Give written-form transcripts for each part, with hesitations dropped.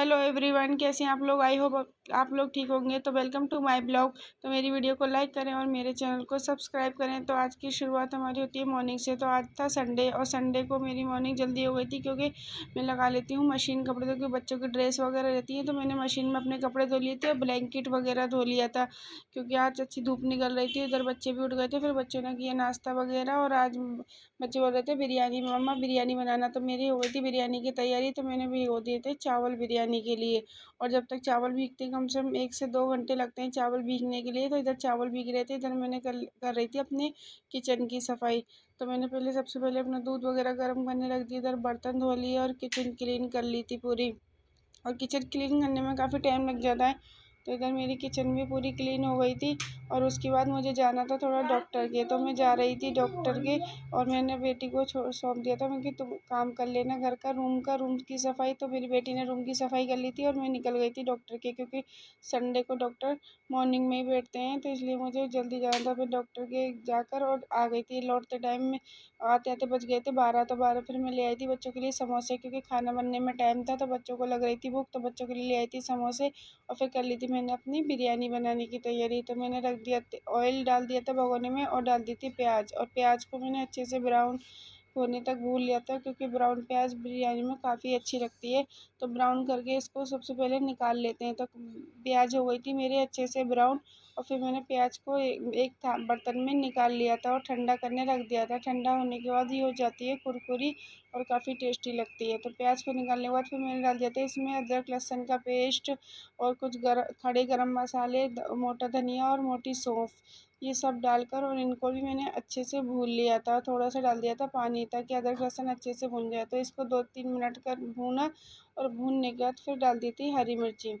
Hello everyone, कैसे हैं आप लोग। आई होप आप लोग ठीक होंगे। तो वेलकम टू माय ब्लॉग। तो मेरी वीडियो को लाइक करें और मेरे चैनल को सब्सक्राइब करें। तो आज की शुरुआत हमारी होती है मॉर्निंग से। तो आज था संडे और संडे को मेरी मॉर्निंग जल्दी हो गई थी क्योंकि मैं लगा लेती हूँ मशीन कपड़े, तो क्योंकि बच्चों की ड्रेस वगैरह रहती है तो मैंने मशीन में अपने कपड़े धो लिए थे और ब्लैंकेट वगैरह धो लिया था क्योंकि आज अच्छी धूप निकल रही थी। उधर बच्चे भी उठ गए थे, फिर बच्चों ने किया नाश्ता वगैरह और आज बच्चे बोल रहे थे बिरयानी, मम्मा बिरयानी बनाना। तो मेरी हो गई थी बिरयानी की तैयारी। तो मैंने भिगो दिए थे चावल बिरयानी के लिए। और जब तक चावल भीगते कम से कम 1 से 2 घंटे लगते हैं चावल भीगने के लिए। तो इधर चावल भीग रहे थे, इधर मैंने कर रही थी अपने किचन की सफाई। तो मैंने सबसे पहले अपना दूध वगैरह गर्म करने रख दिया, इधर बर्तन धो लिए और किचन क्लीन कर ली थी पूरी। और किचन क्लीन करने में काफ़ी टाइम लग जाता है। तो इधर मेरी किचन भी पूरी क्लीन हो गई थी। और उसके बाद मुझे जाना था थोड़ा डॉक्टर के, तो मैं जा रही थी डॉक्टर के। और मैंने बेटी को सौंप दिया था, मैं कि तुम काम कर लेना घर का, रूम की सफाई। तो मेरी बेटी ने रूम की सफाई कर ली थी और मैं निकल गई थी डॉक्टर के, क्योंकि संडे को डॉक्टर मॉर्निंग में ही बैठते हैं। तो इसलिए मुझे जल्दी जाना था। फिर डॉक्टर के जाकर और आ गई थी। लौटते टाइम में आते आते बज गए थे 12। तो 12 फिर मैं ले आई थी बच्चों के लिए समोसे, क्योंकि खाना बनने में टाइम था तो बच्चों को लग रही थी भूख। तो बच्चों के लिए ले आई थी समोसे। और फिर कर ली थी मैंने अपनी बिरयानी बनाने की तैयारी। तो मैंने रख दिया, ऑयल डाल दिया था भगोने में और डाल दी थी प्याज। और प्याज को मैंने अच्छे से ब्राउन होने तक भून लिया था, क्योंकि ब्राउन प्याज बिरयानी में काफ़ी अच्छी लगती है। तो ब्राउन करके इसको सबसे पहले निकाल लेते हैं। तो प्याज हो गई थी मेरे अच्छे से ब्राउन। और फिर मैंने प्याज को एक बर्तन में निकाल लिया था और ठंडा करने रख दिया था। ठंडा होने के बाद ये हो जाती है कुरकुरी और काफ़ी टेस्टी लगती है। तो प्याज को निकालने के बाद फिर मैंने डाल दिया था इसमें अदरक लहसुन का पेस्ट और कुछ खड़े गरम मसाले, मोटा धनिया और मोटी सौंफ, ये सब डालकर और इनको भी मैंने अच्छे से भून लिया था। थोड़ा सा डाल दिया था पानी, ताकि अदरक लहसुन अच्छे से भून जाए। तो इसको 2-3 मिनट कर भूना। और भूनने के बाद फिर डाल दी थी हरी मिर्ची,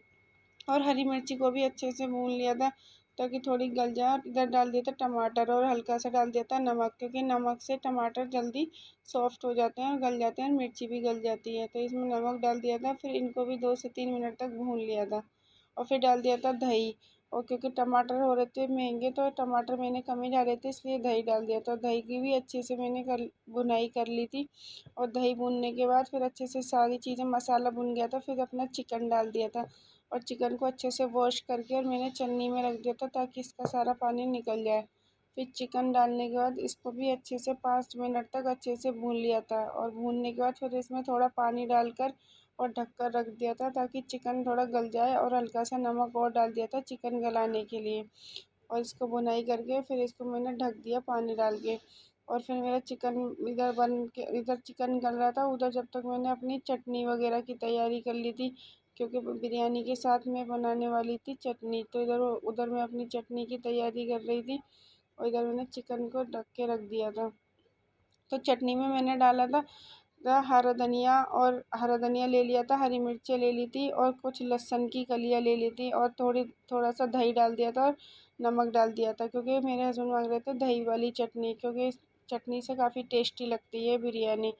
और हरी मिर्ची को भी अच्छे से भून लिया था ताकि थोड़ी गल जाए। इधर डाल दिया था टमाटर और हल्का सा डाल दिया था नमक, क्योंकि नमक से टमाटर जल्दी सॉफ्ट हो जाते हैं और गल जाते हैं और मिर्ची भी गल जाती है। तो इसमें नमक डाल दिया था। फिर इनको भी 2 से 3 मिनट तक भून लिया था। और फिर डाल दिया था दही। और क्योंकि टमाटर हो रहे थे महंगे तो टमाटर मैंने कम ही डाले थे, इसलिए दही डाल दिया था। दही की भी अच्छे से मैंने भुनाई कर ली थी। और दही भूनने के बाद फिर अच्छे से सारी चीज़ें, मसाला भुन गया था, फिर अपना चिकन डाल दिया था। और चिकन को अच्छे से वॉश करके और मैंने चन्नी में रख दिया था ताकि इसका सारा पानी निकल जाए। फिर चिकन डालने के बाद इसको भी अच्छे से 5 मिनट तक अच्छे से भून लिया था। और भूनने के बाद फिर इसमें थोड़ा पानी डालकर और ढककर रख दिया था ताकि चिकन थोड़ा गल जाए। और हल्का सा नमक और डाल दिया था चिकन गलाने के लिए। और इसको बुनाई करके फिर इसको मैंने ढक दिया पानी डाल के। और फिर मेरा चिकन इधर चिकन गल रहा था, उधर जब तक मैंने अपनी चटनी वगैरह की तैयारी कर ली थी, क्योंकि बिरयानी के साथ मैं बनाने वाली थी चटनी। तो इधर उधर मैं अपनी चटनी की तैयारी कर रही थी और इधर मैंने चिकन को ढक के रख दिया था। तो चटनी में मैंने डाला था हरा धनिया, और हरा धनिया ले लिया था, हरी मिर्चें ले ली थी और कुछ लहसुन की कलियाँ ले ली थी। और थोड़ा सा दही डाल दिया था और नमक डाल दिया था, क्योंकि मेरे हस्बैंड मांग रहे थे दही वाली चटनी, क्योंकि इस चटनी से काफ़ी टेस्टी लगती है बिरयानी।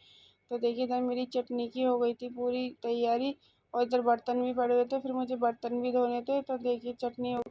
तो देखिए इधर मेरी चटनी की हो गई थी पूरी तैयारी। और इधर बर्तन भी पड़े हुए थे, फिर मुझे बर्तन भी धोने थे। तो देखिए चटनी और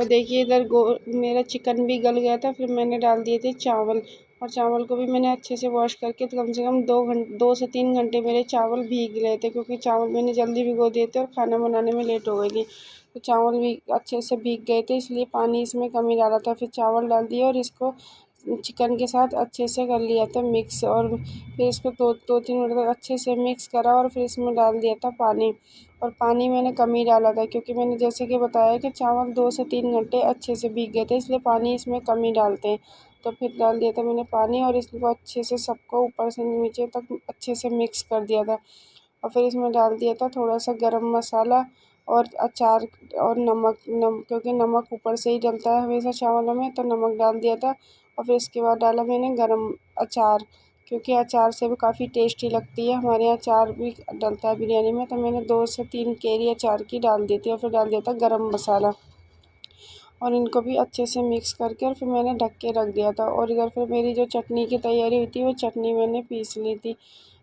देखिए इधर मेरा चिकन भी गल गया था। फिर मैंने डाल दिए थे चावल। और चावल को भी मैंने अच्छे से वॉश करके, तो कम से कम 2 से 3 घंटे मेरे चावल भीग रहे थे, क्योंकि चावल मैंने जल्दी भिगो दिए थे और खाना बनाने में लेट हो गई थी। तो चावल भी अच्छे से भीग गए थे, इसलिए पानी इसमें कम ही डाला था। फिर चावल डाल दिए और इसको चिकन के साथ अच्छे से कर लिया था मिक्स। और फिर इसको 2-3 मिनट तक अच्छे से मिक्स करा और फिर इसमें डाल दिया था पानी। और पानी मैंने कम ही डाला था, क्योंकि मैंने जैसे कि बताया कि चावल 2 से 3 घंटे अच्छे से भीग गए थे, इसलिए पानी इसमें कम ही डालते हैं। तो फिर डाल दिया था मैंने पानी और इसको अच्छे से सबको ऊपर से नीचे तक अच्छे से मिक्स कर दिया था। और फिर इसमें डाल दिया था थोड़ा सा गरम मसाला और अचार और नमक, क्योंकि नमक ऊपर से ही डलता है हमेशा चावलों में, तो नमक डाल दिया था। और फिर इसके बाद डाला मैंने गरम अचार, क्योंकि अचार से भी काफ़ी टेस्टी लगती है। हमारे यहाँ अचार भी डलता है बिरयानी में, तो मैंने 2 से 3 कैरी अचार की डाल दी थी। और फिर डाल दिया था गरम मसाला, और इनको भी अच्छे से मिक्स करके और फिर मैंने ढक के रख दिया था। और इधर फिर मेरी जो चटनी की तैयारी हुई थी, वो चटनी मैंने पीस ली थी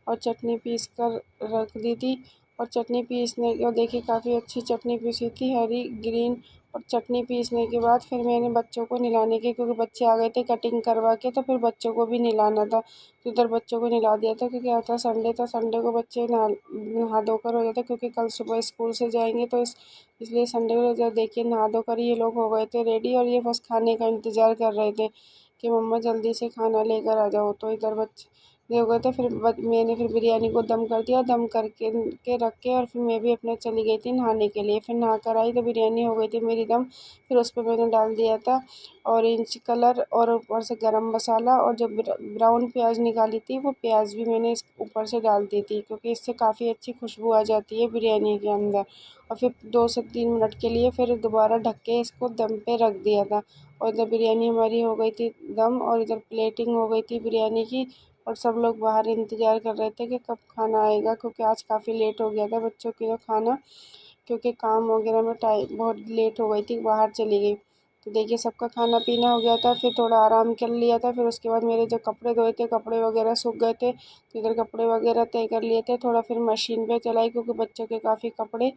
और चटनी पीस कर रख दी थी। और चटनी पीसने के, और देखिए काफ़ी अच्छी चटनी पीसी थी, हरी ग्रीन। और चटनी पीसने के बाद फिर मैंने बच्चों को नहलाने के, क्योंकि बच्चे आ गए थे कटिंग करवा के, तो फिर बच्चों को भी नहलाना था, तो इधर बच्चों को नहला दिया था। क्योंकि आता संडे था, संडे को बच्चे नहा धोकर हो जाते, क्योंकि कल सुबह स्कूल से जाएंगे, तो इसलिए संडे को जब देखिए नहा धोकर ये लोग हो गए थे रेडी, और ये बस खाने का इंतज़ार कर रहे थे कि मम्मा जल्दी से खाना लेकर आ जाओ। तो इधर बच्चे ये हो गए थे। फिर मैंने फिर बिरयानी को दम कर दिया, दम करके के रख के, और फिर मैं भी अपने चली गई थी नहाने के लिए। फिर नहा कर आई तो बिरयानी हो गई थी मेरी दम। फिर उस पर मैंने डाल दिया था ऑरेंज कलर, और ऊपर से गरम मसाला, और जो ब्राउन प्याज निकाली थी, वो प्याज भी मैंने इस ऊपर से डाल दी थी, क्योंकि इससे काफ़ी अच्छी खुशबू आ जाती है बिरयानी के अंदर। और फिर 2 से 3 मिनट के लिए फिर दोबारा ढक के इसको दम पे रख दिया था। और इधर बिरयानी हमारी हो गई थी दम, और इधर प्लेटिंग हो गई थी बिरयानी की। और सब लोग बाहर इंतज़ार कर रहे थे कि कब खाना आएगा, क्योंकि आज काफ़ी लेट हो गया था बच्चों के लिए खाना, क्योंकि काम वगैरह में टाइम बहुत लेट हो गई थी, बाहर चली गई। तो देखिए सबका खाना पीना हो गया था, फिर थोड़ा आराम कर लिया था। फिर उसके बाद मेरे जो कपड़े धोए थे, कपड़े वगैरह सूख गए थे, तो इधर कपड़े वगैरह तय कर लिए थे। थोड़ा फिर मशीन पे चलाई, क्योंकि बच्चों के काफ़ी कपड़े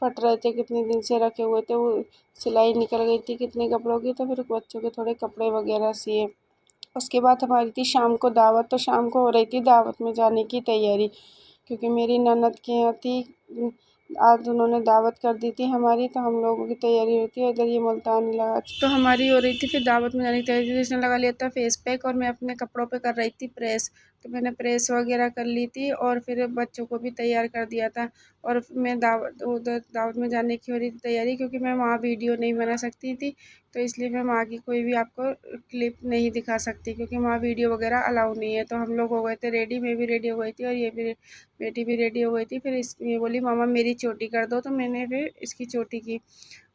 फट रहे थे, कितने दिन से रखे हुए थे, वो सिलाई निकल गई थी कितने कपड़ों की, तो फिर बच्चों के थोड़े कपड़े वगैरह सिए। उसके बाद हमारी थी शाम को दावत, तो शाम को हो रही थी दावत में जाने की तैयारी, क्योंकि मेरी ननद के यहाँ थी, आज उन्होंने दावत कर दी थी हमारी, तो हम लोगों की तैयारी होती है। इधर ये मुल्तान लगा, तो हमारी हो रही थी फिर दावत में जाने की तैयारी। जिसने लगा लिया था फेस पैक, और मैं अपने कपड़ों पे कर रही थी प्रेस, तो मैंने प्रेस वगैरह कर ली थी, और फिर बच्चों को भी तैयार कर दिया था। और मैं दावत उधर दावत में जाने की हो रही थी तैयारी, क्योंकि मैं वहाँ वीडियो नहीं बना सकती थी, तो इसलिए मैं वहाँ की कोई भी आपको क्लिप नहीं दिखा सकती, क्योंकि वहाँ वीडियो वगैरह अलाउ नहीं है। तो हम लोग हो गए थे रेडी, मैं भी रेडी हो गई थी, और ये भी बेटी भी रेडी हो गई थी। फिर ये बोली मामा मेरी चोटी कर दो, तो मैंने फिर इसकी चोटी की,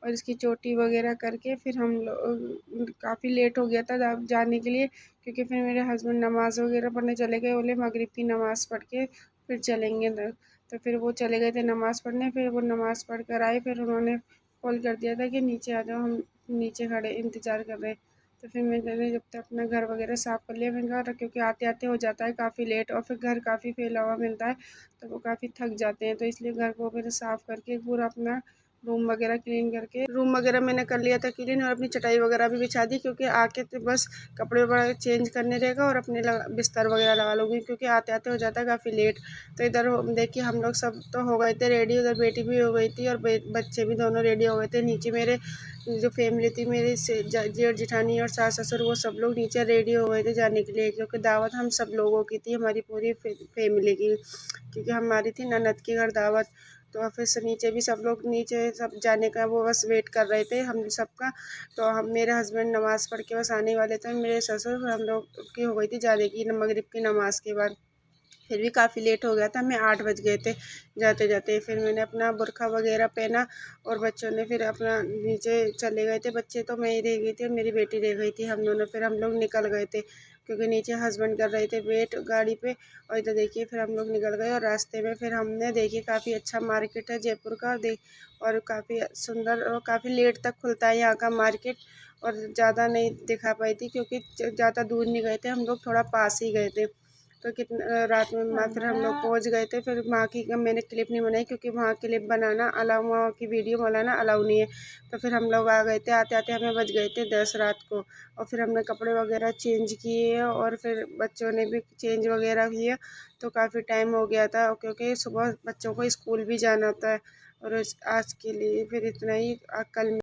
और इसकी चोटी वगैरह करके फिर हम लोग काफ़ी लेट हो गया था जाने के लिए, क्योंकि फिर मेरे हस्बैंड नमाज़ वगैरह पढ़ने चले गए, बोले मगरिब की नमाज़ पढ़ के फिर चलेंगे तो फिर वो चले गए थे नमाज़ पढ़ने। फिर वो नमाज़ पढ़ कर आए, फिर उन्होंने कॉल कर दिया था कि नीचे आ जाओ, हम नीचे खड़े इंतज़ार कर रहे हैं। तो फिर मैंने जब तक अपना घर वगैरह साफ़ कर लिया, मैंने कहा क्योंकि आते आते हो जाता है काफ़ी लेट, और फिर घर काफ़ी फैला हुआ मिलता है, तो वो काफ़ी थक जाते हैं, तो इसलिए घर को मैंने साफ़ करके पूरा अपना रूम वगैरह क्लीन करके, रूम वगैरह मैंने कर लिया था क्लीन, और अपनी चटाई वगैरह भी बिछा दी, क्योंकि आके तो बस कपड़े वगैरह चेंज करने रहेगा, और अपने बिस्तर वगैरह लगा लूँगी, क्योंकि आते आते हो जाता है काफ़ी लेट। तो इधर देखिए हम लोग सब तो हो गए थे रेडी, उधर बेटी भी हो गई थी, और बच्चे भी दोनों रेडी हो गए थे। नीचे मेरे जो फैमिली थी, मेरी जेठ जेठानी और सास ससुर, वो सब लोग नीचे रेडी हो गए थे जाने के लिए, क्योंकि दावत हम सब लोगों की थी, हमारी पूरी फैमिली की, क्योंकि हमारी थी ननद के घर दावत। तो फिर से नीचे भी सब लोग, नीचे सब जाने का वो बस वेट कर रहे थे हम सबका। तो हम, मेरे हस्बैंड नमाज़ पढ़ के बस आने वाले थे, मेरे ससुर, हम लोग की हो गई थी जाने की मगरिब की नमाज़ के बाद। फिर भी काफ़ी लेट हो गया था, हमें 8 बज गए थे जाते जाते। फिर मैंने अपना बुर्का वगैरह पहना, और बच्चों ने फिर अपना नीचे चले गए थे, बच्चे तो मैं ही रह गई थी और मेरी बेटी रह गई थी, हम दोनों फिर हम लोग निकल गए थे, क्योंकि नीचे हस्बैंड कर रहे थे वेट गाड़ी पे। और इधर देखिए फिर हम लोग निकल गए, और रास्ते में फिर हमने देखिए काफ़ी अच्छा मार्केट है जयपुर का, और काफ़ी सुंदर, और काफ़ी लेट तक खुलता है यहाँ का मार्केट। और ज़्यादा नहीं दिखा पाई थी, क्योंकि ज़्यादा दूर नहीं गए थे हम लोग, थोड़ा पास ही गए थे। तो कितना रात में फिर हम लोग पहुँच गए थे। फिर वहाँ की मैंने क्लिप नहीं बनाई, क्योंकि वहाँ क्लिप बनाना अलाउ, वहाँ की वीडियो बनाना अलाउ नहीं है। तो फिर हम लोग आ गए थे, आते आते हमें बज गए थे 10 रात को। और फिर हमने कपड़े वगैरह चेंज किए, और फिर बच्चों ने भी चेंज वगैरह किया, तो काफ़ी टाइम हो गया था, क्योंकि सुबह बच्चों को स्कूल भी जाना होता है। और आज के लिए फिर इतना ही, कल